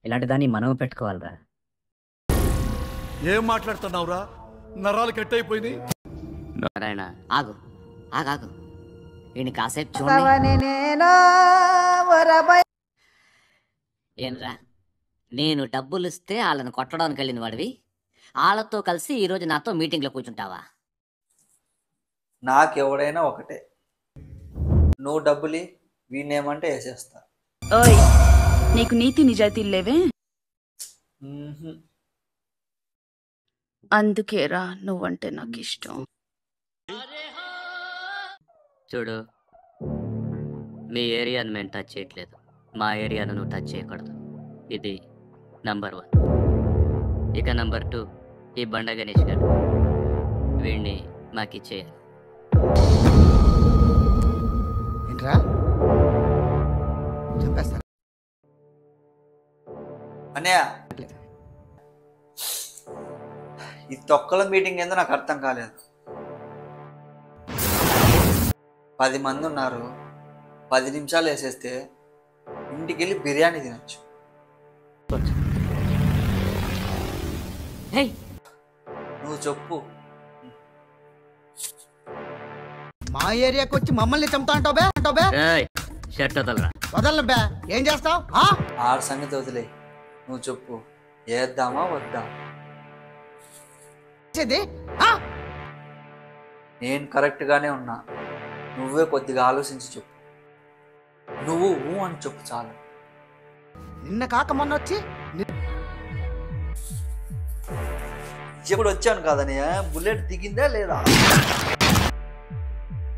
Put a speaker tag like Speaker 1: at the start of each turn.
Speaker 1: ఇలాంటి దాన్ని మనం పెట్టుకోవాలరా.
Speaker 2: ఏం మాట్లాడుతున్నావురా? నరాలు కట్ అయిపోయింది.
Speaker 1: నారాయణ ఆగు ఆగాగు, ఈయన కాసేపు చూడండి. ఏంరా, నేను డబ్బులు ఇస్తే వాళ్ళని కొట్టడానికి వెళ్ళిన వాడివి, వాళ్ళతో కలిసి ఈరోజు నాతో మీటింగ్లో కూర్చుంటావా?
Speaker 3: నాకెవడైనా ఒకటే, నువ్వు డబ్బులి వీణేమంటే వేసేస్తా.
Speaker 4: ఓయ్, నీకు నీతి నిజాయితీలు లేవే, అందుకేరా నువ్వంటే నాకు ఇష్టం.
Speaker 1: చూడు, మీ ఏరియాను మేము టచ్ చేయట్లేదు, మా ఏరియాను నువ్వు టచ్ చేయకూడదు. ఇది నంబర్ 1. ఇక నంబర్ 2, ఈ బండ గణేష్ గారు, వీడిని మాకిచ్చేయాలి.
Speaker 5: ఏంట్రా చెప్పేస్తా
Speaker 3: అన్నయ్య, ఈ తొక్కల మీటింగ్ ఏందో నాకు అర్థం కాలేదు. 10 మంది ఉన్నారు, 10 నిమిషాలు వేసేస్తే ఇంటికి వెళ్ళి బిర్యానీ తినచ్చు. నువ్వు చెప్పు.
Speaker 5: మా ఏరియాకి వచ్చి మమ్మల్ని చంపుతా అంటావు బే?
Speaker 1: షర్ట్ వదలరా.
Speaker 5: వదలను బే, ఏం చేస్తావు?
Speaker 3: ఆడ సంగతి వదిలే, నువ్వు చెప్పు, వేద్దామా వద్దా? నేను కరెక్ట్గానే ఉన్నా, నువ్వే కొద్దిగా ఆలోచించి చెప్పు. నువ్వు అని చెప్పు చాలు.
Speaker 5: నిన్న కాక మొన్న వచ్చి
Speaker 3: ఇప్పుడు వచ్చాను కాదనయ్య, బుల్లెట్ దిగిందా లేదా?